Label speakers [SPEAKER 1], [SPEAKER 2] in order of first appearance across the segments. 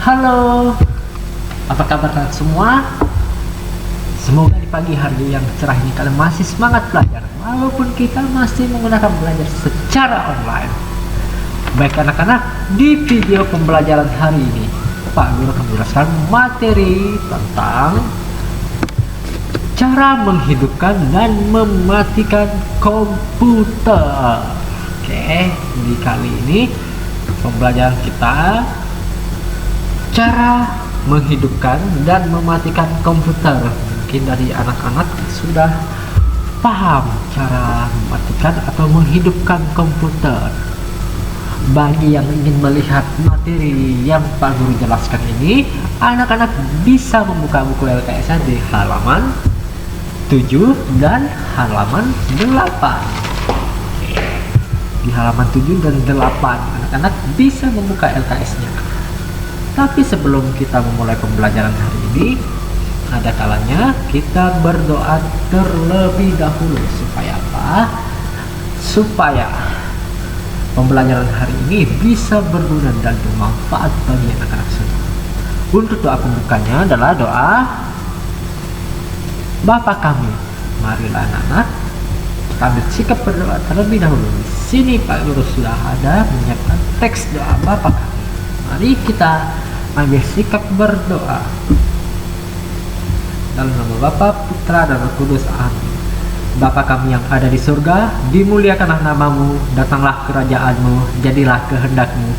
[SPEAKER 1] Halo, apa kabar kalian semua? Semoga di pagi hari yang cerah ini kalian masih semangat belajar, walaupun kita masih menggunakan belajar secara online. Baik anak-anak, di video pembelajaran hari ini Pak Guru akan menjelaskan materi tentang cara menghidupkan dan mematikan komputer. Oke, di kali ini pembelajaran kita cara menghidupkan dan mematikan komputer. Mungkin dari anak-anak sudah paham cara mematikan atau menghidupkan komputer. Bagi yang ingin melihat materi yang Pak Guru jelaskan ini, anak-anak bisa membuka buku LKS di halaman 7 dan halaman 8. Di halaman 7 dan 8 anak-anak bisa membuka LKS-nya. Tapi sebelum kita memulai pembelajaran hari ini, ada kalanya kita berdoa terlebih dahulu. Supaya apa? Supaya pembelajaran hari ini bisa berguna dan bermanfaat bagi anak-anak semua. Untuk doa pembukanya adalah doa Bapa kami. Marilah anak-anak kami sikap berdoa terlebih dahulu. Di sini Pak Guru sudah ada menyiapkan teks doa Bapa kami. Mari kita ambil sikap berdoa. Dalam nama Bapa, Putra, dan Roh Kudus. Amin. Bapa kami yang ada di surga, dimuliakanlah namamu, datanglah kerajaanmu, jadilah kehendakmu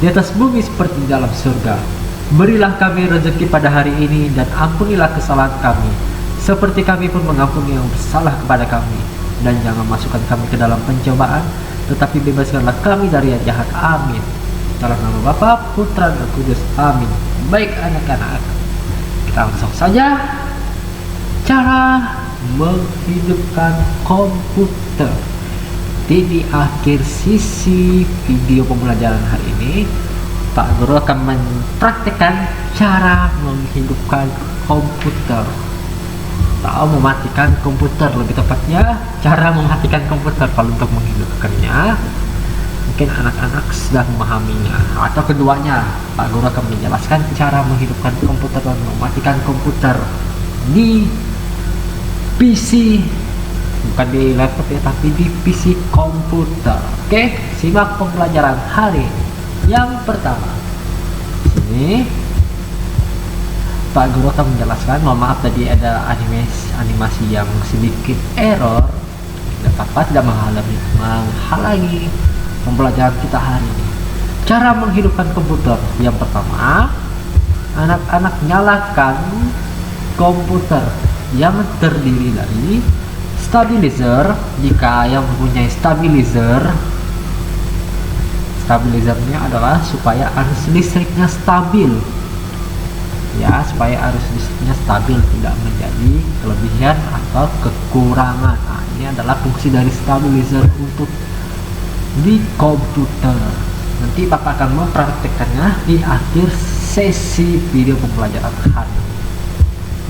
[SPEAKER 1] di atas bumi seperti di dalam surga. Berilah kami rezeki pada hari ini, dan ampunilah kesalahan kami, seperti kami pun mengampuni yang bersalah kepada kami. Dan jangan masukkan kami ke dalam pencobaan, tetapi bebaskanlah kami dari yang jahat. Amin. Dalam nama Bapa, Putra, dan Kudus. Amin. Baik anak-anak, kita langsung saja cara menghidupkan komputer. Di akhir sisi video pembelajaran hari ini, Pak Guru akan mempraktikkan cara menghidupkan komputer atau mematikan komputer, lebih tepatnya cara mematikan komputer. Kalau untuk menghidupkannya, mungkin anak-anak sudah memahaminya, atau keduanya. Pak Guru akan menjelaskan cara menghidupkan komputer dan mematikan komputer di PC, bukan di laptop ya, tapi di PC komputer. Oke, simak pembelajaran hari ini. Yang pertama, sini Pak Guru akan menjelaskan. Mohon maaf tadi ada animasi yang sedikit error. Tidak apa-apa, tidak menghalangi pembelajaran kita hari ini. Cara menghidupkan komputer. Yang pertama, anak-anak nyalakan komputer yang terdiri dari stabilizer. Jika yang mempunyai stabilizernya adalah supaya arus listriknya stabil, ya, supaya arus listriknya stabil, tidak menjadi kelebihan atau kekurangan. Nah, ini adalah fungsi dari stabilizer untuk di komputer. Nanti Bapak akan mempraktikkannya di akhir sesi video pembelajaran hari ini.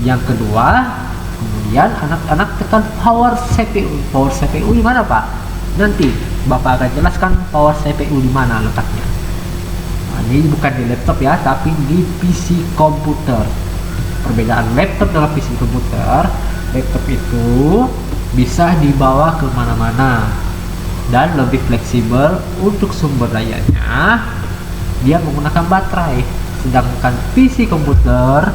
[SPEAKER 1] Yang kedua, kemudian anak-anak tekan power CPU. Power CPU di mana, Pak? Nanti Bapak akan jelaskan power CPU di mana letaknya. Nah, ini bukan di laptop ya, tapi di PC komputer. Perbedaan laptop dengan PC komputer, laptop itu bisa dibawa kemana-mana dan lebih fleksibel. Untuk sumber dayanya, dia menggunakan baterai. Sedangkan PC komputer,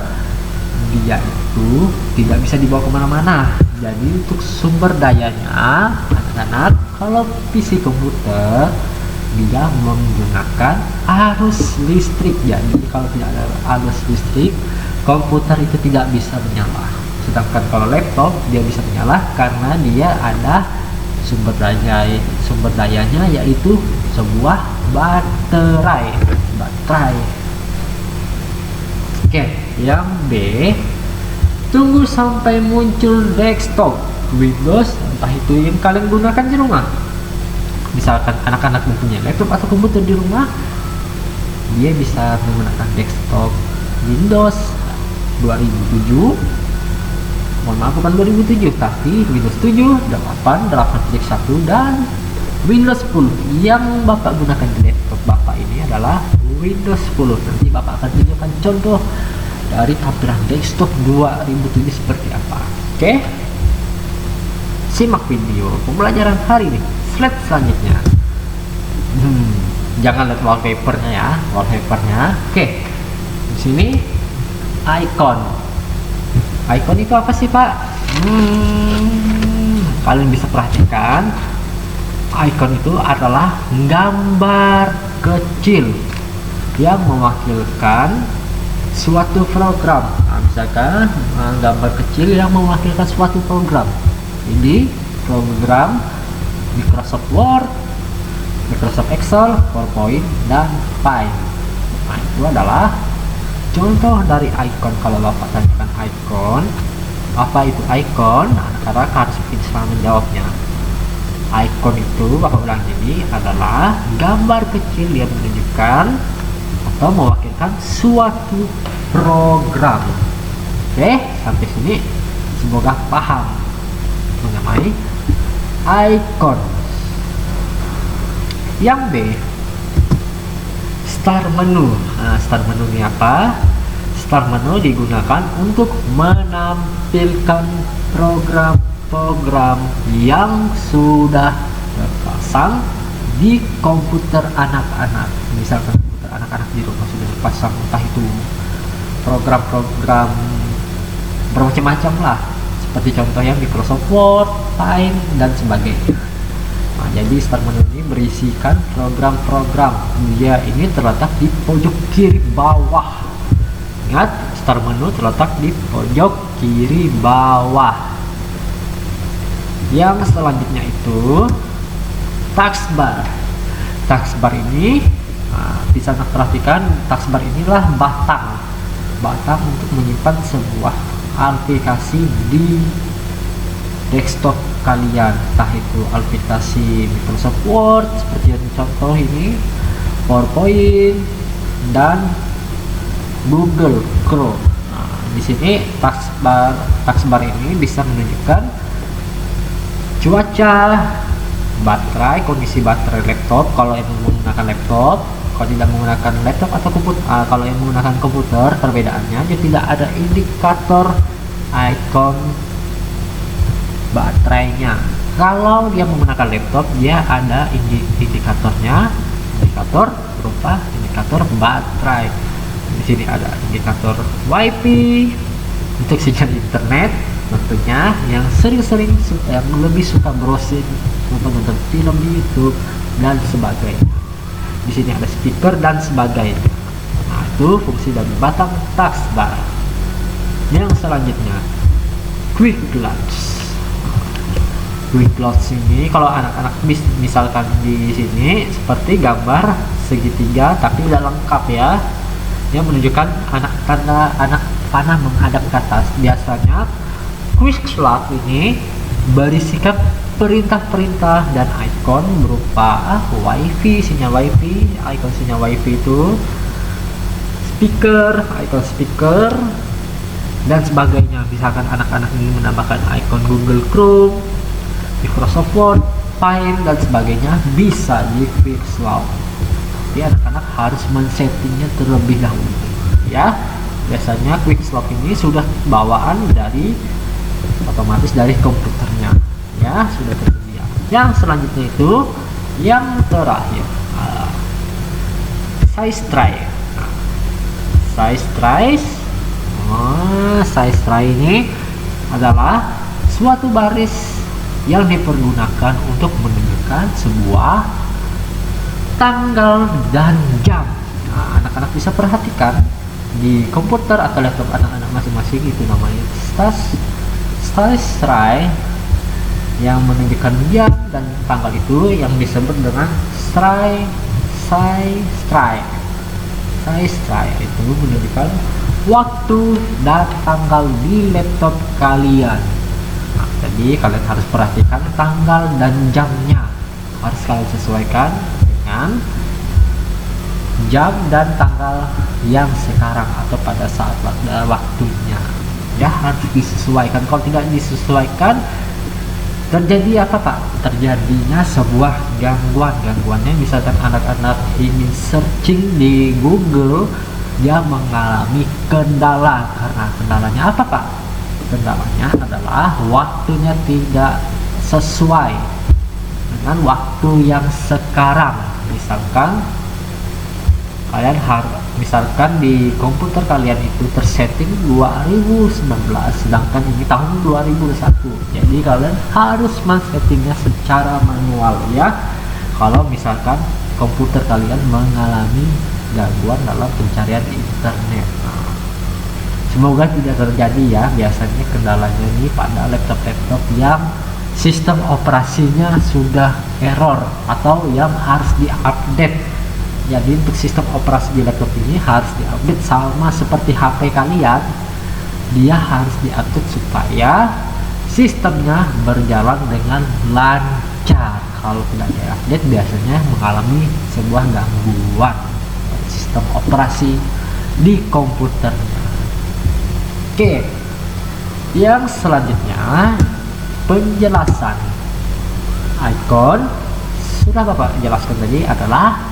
[SPEAKER 1] dia itu tidak bisa dibawa kemana-mana. Jadi untuk sumber dayanya, anak-anak, kalau PC komputer dia menggunakan arus listrik. Jadi kalau tidak ada arus listrik, komputer itu tidak bisa menyala. Sedangkan kalau laptop dia bisa menyala karena dia ada sumber dayanya, yaitu sebuah baterai. Oke, yang B, tunggu sampai muncul desktop Windows, entah itu yang kalian gunakan di rumah. Misalkan anak-anak mempunyai laptop atau komputer di rumah, dia bisa menggunakan desktop Windows 2007. Mohon maaf, bukan 2007, tapi Windows 7, 8, 8.1, dan Windows 10. Yang Bapak gunakan di laptop Bapak ini adalah Windows 10. Nanti Bapak akan tunjukkan contoh dari tampilan desktop 2007 seperti apa. Oke, simak video pembelajaran hari ini. Slide selanjutnya. Jangan lihat wallpapernya ya, wallpapernya. Oke, di sini icon. Icon itu apa sih Pak? Kalian bisa perhatikan, icon itu adalah gambar kecil yang mewakilkan suatu program. Nah, misalkan gambar kecil yang mewakilkan suatu program. Ini program Microsoft Word, Microsoft Excel, PowerPoint, dan Paint. Nah, itu adalah contoh dari icon. Kalau Bapak tanyakan icon, apa itu icon? Nah, anak-anak harus bisa menjawabnya. Icon itu, Bapak ulang ini, adalah gambar kecil yang menunjukkan atau mewakilkan suatu program. Oke, sampai sini semoga paham mengenai icon. Yang B, start menu. Nah, start menu ini apa? Start menu digunakan untuk menampilkan program-program yang sudah terpasang di komputer anak-anak. Misalkan komputer anak-anak di rumah sudah terpasang, entah itu program-program bermacam-macam lah, seperti contoh yang Microsoft Word, Paint, dan sebagainya. Nah, jadi start menu ini berisikan program-program. Dia ini terletak di pojok kiri bawah. Ingat, start menu terletak di pojok kiri bawah. Yang selanjutnya itu taskbar. Taskbar ini bisa Anda perhatikan, taskbar inilah batang untuk menyimpan sebuah aplikasi di desktop kalian, entah itu aplikasi Microsoft Word seperti yang contoh ini, PowerPoint, dan Google Chrome. Nah, di sini taskbar ini bisa menunjukkan cuaca, baterai, kondisi baterai laptop kalau yang menggunakan laptop. Kalau tidak menggunakan laptop atau komputer, kalau yang menggunakan komputer, perbedaannya dia tidak ada indikator icon baterainya. Kalau dia menggunakan laptop, dia ada indikatornya, indikator berupa indikator baterai. Di sini ada indikator WiFi untuk sinyal internet, tentunya yang yang lebih suka browsing, menonton film di YouTube dan sebagainya. Di sini ada speaker dan sebagainya. Nah, itu fungsi dari batang taskbar. Yang selanjutnya, quick glance. Quick glance ini kalau anak-anak misalkan di sini seperti gambar segitiga tapi tidak lengkap ya, yang menunjukkan anak panah menghadap ke atas. Biasanya quick glance ini berisikan perintah-perintah dan icon berupa WiFi, sinyal WiFi, icon sinyal WiFi itu, speaker, icon speaker, dan sebagainya. Misalkan anak-anak ini menambahkan icon Google Chrome, Microsoft Word, Paint, dan sebagainya, bisa di quick slot. Jadi anak-anak harus men-settingnya terlebih dahulu ya. Biasanya quick slot ini sudah bawaan dari otomatis dari komputernya ya, sudah tersedia. Yang selanjutnya itu yang terakhir, size tray. Size tray ini adalah suatu baris yang dipergunakan untuk menunjukkan sebuah tanggal dan jam. Nah, anak-anak bisa perhatikan di komputer atau laptop anak-anak masing-masing, itu namanya size tray yang menunjukkan jam dan tanggal, itu yang disebut dengan size tray itu menunjukkan waktu dan tanggal di laptop kalian. Nah, jadi kalian harus perhatikan tanggal dan jamnya, harus kalian sesuaikan dengan jam dan tanggal yang sekarang atau pada saat waktunya ya, harus disesuaikan. Kalau tidak disesuaikan, terjadi apa Pak? Terjadinya sebuah gangguan. Gangguannya misalkan anak-anak ingin searching di Google, dia mengalami kendala. Karena kendalanya apa Pak? Kendalanya adalah waktunya tidak sesuai dengan waktu yang sekarang. Misalkan di komputer kalian itu tersetting 2019, sedangkan ini tahun 2021. Jadi kalian harus men-settingnya secara manual ya. Kalau misalkan komputer kalian mengalami gangguan dalam pencarian internet. Semoga tidak terjadi ya. Biasanya kendalanya ini pada laptop-laptop yang sistem operasinya sudah error atau yang harus diupdate. Jadi untuk sistem operasi di laptop ini harus diupdate sama seperti HP kalian. Dia harus diupdate supaya sistemnya berjalan dengan lancar. Kalau tidak diupdate biasanya mengalami sebuah gangguan sistem operasi di komputernya. Oke, yang selanjutnya penjelasan icon. Sudah Bapak jelaskan tadi, adalah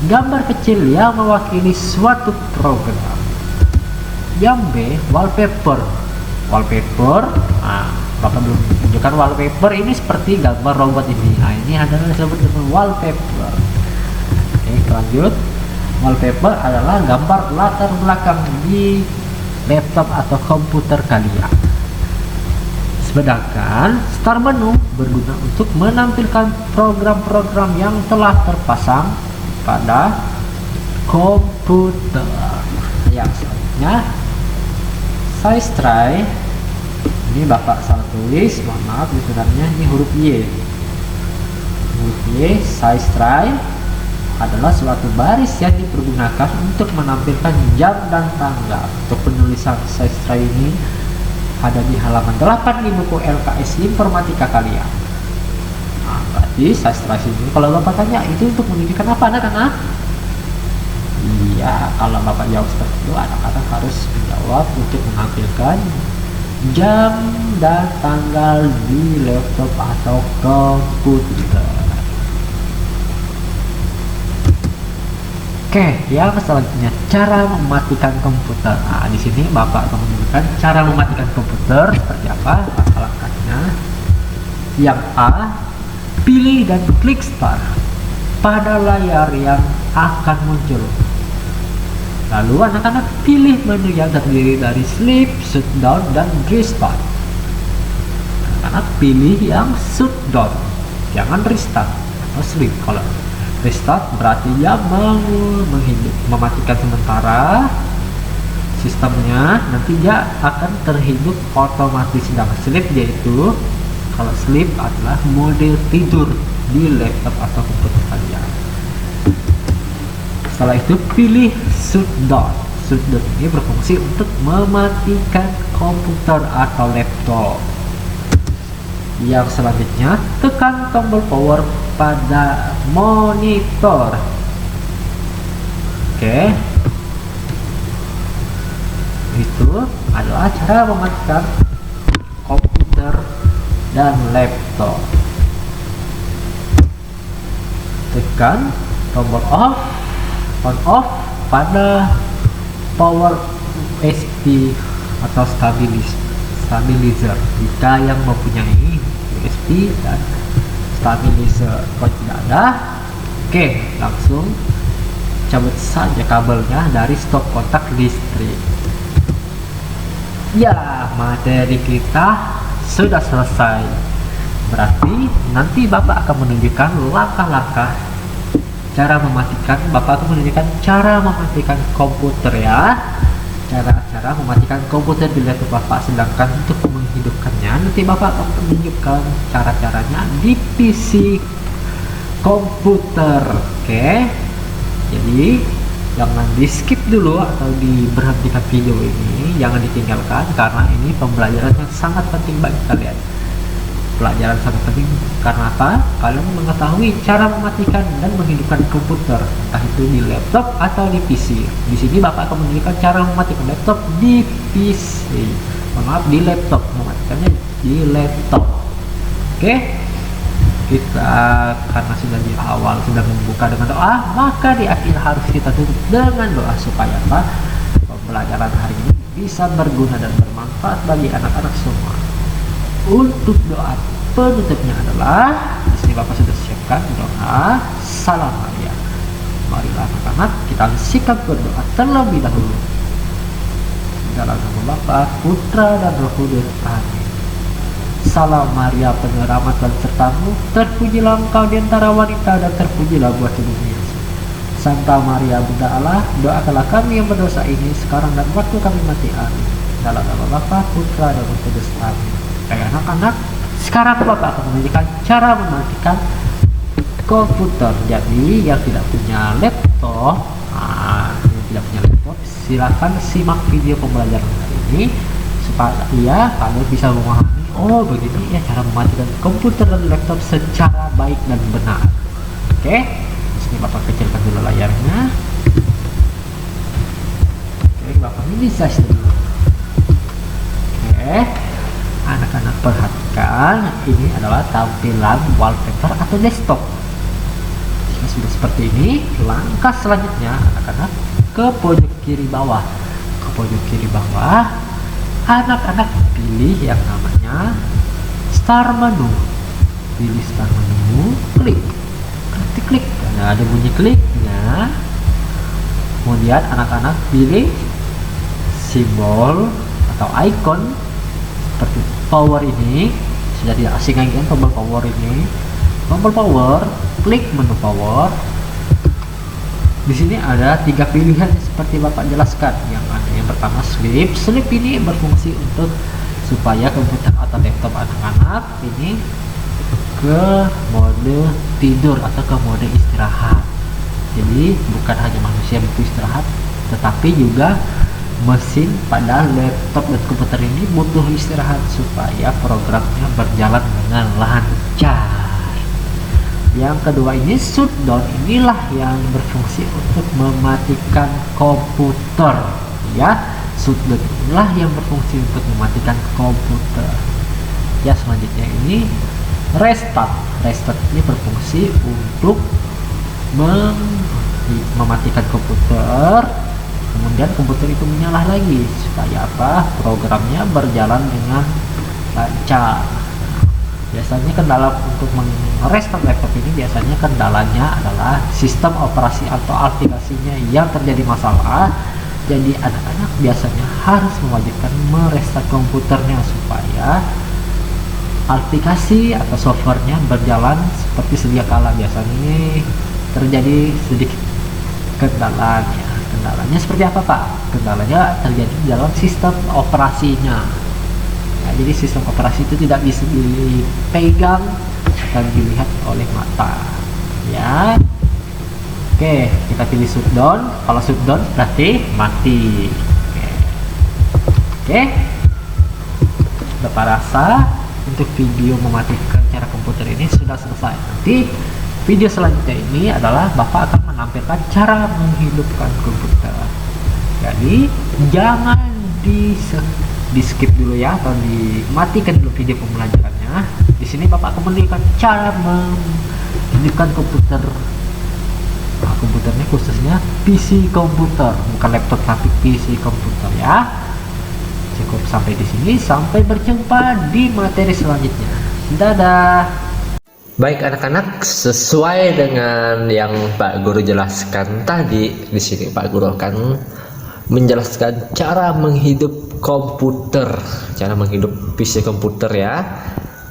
[SPEAKER 1] gambar kecil yang mewakili suatu program. Yang B, wallpaper. Bapak belum tunjukkan wallpaper ini seperti gambar robot ini. Ini adalah disebut dengan wallpaper. Oke, lanjut. Wallpaper adalah gambar latar belakang di laptop atau komputer kalian. Sedangkan start menu berguna untuk menampilkan program-program yang telah terpasang pada komputer. Yang selanjutnya size tray. Ini Bapak salah tulis, mohon maaf, sebenarnya ini huruf Y. Huruf Y. Size tray adalah suatu baris yang dipergunakan untuk menampilkan jam dan tanggal. Untuk penulisan size tray ini ada di halaman 8 di buku LKS Informatika kalian. Berarti size tray ini kalau Bapak tanya itu untuk menunjukkan apa anak-anak? Iya, kalau Bapak jawab seperti itu, anak-anak harus menjawab untuk menampilkan jam dan tanggal di laptop atau komputer. Oke, yang selanjutnya cara mematikan komputer. Di sini Bapak akan menunjukkan cara mematikan komputer seperti apa langkah-langkahnya. Yang A, pilih dan klik start pada layar yang akan muncul. Lalu anak-anak pilih menu yang terdiri dari sleep, shutdown, dan restart. Anak-anak pilih yang shutdown, jangan restart atau sleep. Kalau restart berarti dia mematikan sementara sistemnya, nanti dia akan terhidup otomatis. Sedangkan sleep yaitu, kalau sleep adalah mode tidur di laptop atau komputer kalian. Setelah itu pilih shutdown. Shutdown ini berfungsi untuk mematikan komputer atau laptop. Yang selanjutnya, tekan tombol power pada monitor. Oke, itu adalah cara mematikan komputer dan laptop. Tekan tombol on off pada power USB atau stabilizer jika yang mempunyai USB dan stabilizer. Kalau tidak ada, oke, langsung cabut saja kabelnya dari stop kontak listrik. Ya, materi kita sudah selesai. Berarti nanti Bapak akan menunjukkan langkah-langkah cara mematikan. Bapak akan menunjukkan cara mematikan komputer ya, cara mematikan komputer di laptop Bapak. Sedangkan untuk menghidupkannya nanti Bapak akan menunjukkan cara-caranya di PC komputer. Oke, jadi jangan di skip dulu atau diberhentikan video ini, jangan ditinggalkan karena ini pembelajaran yang sangat penting bagi kalian. Pelajaran sangat penting karena apa? Kalian mengetahui cara mematikan dan menghidupkan komputer, entah itu di laptop atau di PC. Di sini Bapak akan menunjukkan cara mematikan laptop di PC. Maaf, di laptop, mematikannya di laptop. Oke, kita karena sudah di awal sudah membuka dengan doa, maka di akhir harus kita tutup dengan doa supaya apa? Pembelajaran hari ini bisa berguna dan bermanfaat bagi anak-anak semua. Untuk doa penutupnya adalah, di sini Bapak sudah siapkan doa Salam Maria. Marilah anak-anak kita sikap berdoa terlebih dahulu. Dalam nama Bapa, Putra dan Roh Kudus. Amin. Salam Maria, penuh rahmat dan sertamu, terpujilah engkau di antara wanita dan terpujilah buah tubuhmu Yesus. Santa Maria Bunda Allah, doakanlah kami yang berdosa ini sekarang dan waktu kami mati. Amin. Dalam nama Bapa, Putra dan Roh Kudus. Amin. Baik anak-anak, sekarang Bapak akan menunjukkan cara mematikan komputer. Jadi yang tidak punya laptop, silakan simak video pembelajaran hari ini supaya kalian bisa memahami, oh begini ya cara mematikan komputer dan laptop secara baik dan benar. Oke, sini Bapak kecilkan dulu layarnya. Oke, Bapak minimize dulu. Oke, anak-anak perhatikan, ini adalah tampilan wallpaper atau desktop. Jika sudah seperti ini, langkah selanjutnya anak-anak ke pojok kiri bawah. Ke pojok kiri bawah, anak-anak pilih yang namanya Start Menu. Pilih Start Menu, klik. Nah, ada bunyi kliknya. Kemudian anak-anak pilih simbol atau icon seperti power ini. Sudah tidak asing lagi kan tombol power ini. Tombol power, klik menu power. Di sini ada 3 pilihan seperti Bapak jelaskan. Yang pertama sleep. Sleep ini berfungsi untuk supaya komputer atau laptop anak-anak ini ke mode tidur atau ke mode istirahat. Jadi bukan hanya manusia butuh istirahat, tetapi juga mesin pada laptop dan komputer ini butuh istirahat supaya programnya berjalan dengan lancar. Yang kedua ini shutdown, inilah yang berfungsi untuk mematikan komputer ya. Shutdown inilah yang berfungsi untuk mematikan komputer ya. Selanjutnya ini restart. Restart ini berfungsi untuk mematikan komputer, kemudian komputer itu menyala lagi supaya apa? Programnya berjalan dengan lancar. Biasanya kendala untuk merestart laptop ini biasanya kendalanya adalah sistem operasi atau aplikasinya yang terjadi masalah. Jadi anak-anak biasanya harus mewajibkan merestart komputernya supaya aplikasi atau softwarenya berjalan seperti sedia kala. Biasanya ini terjadi sedikit kendalanya. Kendalanya seperti apa Pak? Kendalanya terjadi dalam sistem operasinya. Nah, jadi sistem operasi itu tidak bisa dipegang atau dilihat oleh mata ya. Oke, kita pilih shutdown. Kalau shutdown berarti mati. Oke. Bapak rasa untuk video mematikan cara komputer ini sudah selesai. Nanti video selanjutnya ini adalah Bapak akan menampilkan cara menghidupkan komputer. Jadi jangan di skip dulu ya, atau dimatikan dulu video pembelajarannya. Di sini Bapak akan menunjukkan cara menghidupkan komputer. Nah, komputernya khususnya PC komputer, bukan laptop tapi PC komputer ya. Cukup sampai di sini, sampai berjumpa di materi selanjutnya. Dadah.
[SPEAKER 2] Baik anak-anak, sesuai dengan yang Pak Guru jelaskan tadi, di sini Pak Guru akan menjelaskan cara menghidup komputer, cara menghidup PC komputer ya.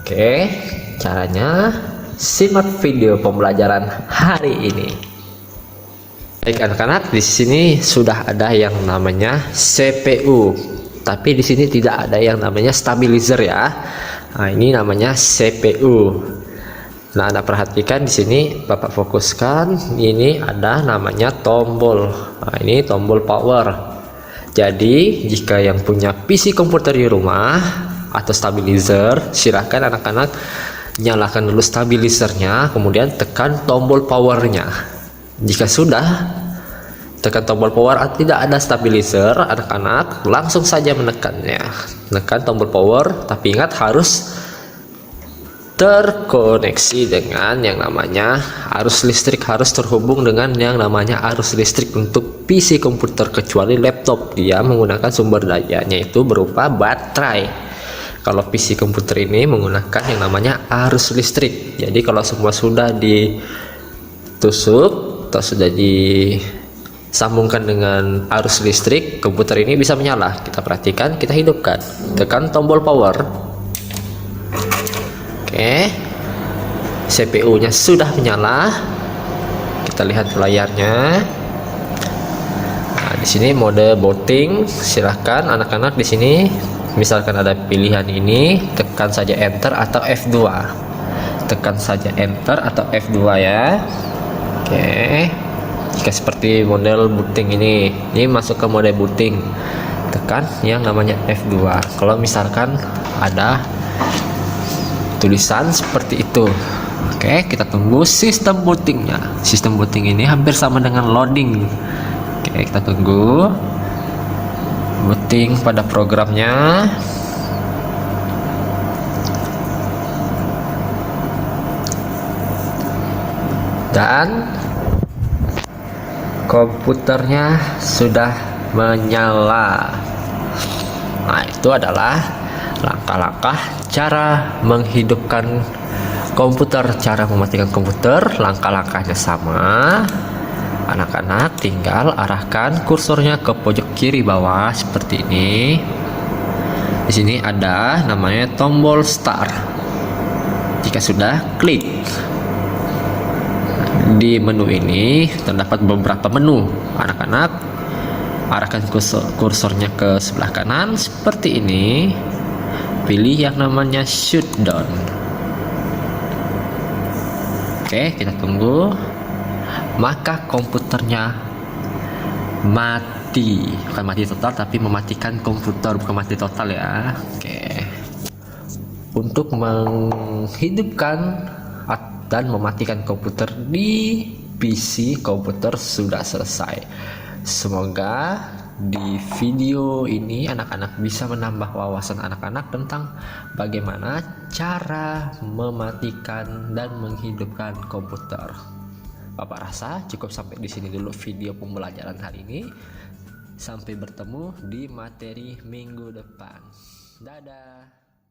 [SPEAKER 2] Oke, caranya simak video pembelajaran hari ini. Baik anak-anak, di sini sudah ada yang namanya CPU, tapi di sini tidak ada yang namanya stabilizer ya. Nah, ini namanya CPU. Nah, Anda perhatikan di sini, Bapak fokuskan, ini ada namanya tombol. Nah, ini tombol power. Jadi, jika yang punya PC komputer di rumah atau stabilizer, silahkan anak-anak nyalakan dulu stabilizernya, kemudian tekan tombol powernya. Jika sudah tekan tombol power atau tidak ada stabilizer, anak-anak langsung saja menekannya. Tekan tombol power, tapi ingat harus terkoneksi dengan yang namanya arus listrik, harus terhubung dengan yang namanya arus listrik untuk PC komputer, kecuali laptop dia menggunakan sumber dayanya itu berupa baterai. Kalau PC komputer ini menggunakan yang namanya arus listrik. Jadi kalau semua sudah ditusuk atau sudah disambungkan dengan arus listrik, komputer ini bisa menyala. Kita perhatikan, kita hidupkan, tekan tombol power. Oke, CPU-nya sudah menyala. Kita lihat layarnya. Nah, di sini mode booting. Silahkan anak-anak di sini, misalkan ada pilihan ini, tekan saja Enter atau F2. Tekan saja Enter atau F2 ya. Oke. Jika seperti model booting ini masuk ke mode booting, tekan yang namanya F2. Kalau misalkan ada tulisan seperti itu. Oke, kita tunggu sistem bootingnya. Sistem booting ini hampir sama dengan loading. Oke, kita tunggu booting pada programnya. Dan komputernya sudah menyala. Nah, itu adalah langkah-langkah cara menghidupkan komputer, cara mematikan komputer. Langkah-langkahnya sama. Anak-anak tinggal arahkan kursornya ke pojok kiri bawah seperti ini. Di sini ada namanya tombol start. Jika sudah, klik. Di menu ini terdapat beberapa menu. Anak-anak arahkan kursornya ke sebelah kanan seperti ini. Pilih yang namanya shutdown. Oke, kita tunggu. Maka komputernya mati. Bukan mati total, tapi mematikan komputer, bukan mati total ya. Oke. Untuk menghidupkan dan mematikan komputer di PC komputer sudah selesai. Semoga di video ini anak-anak bisa menambah wawasan anak-anak tentang bagaimana cara mematikan dan menghidupkan komputer. Bapak rasa cukup sampai di sini dulu video pembelajaran hari ini. Sampai bertemu di materi minggu depan. Dadah.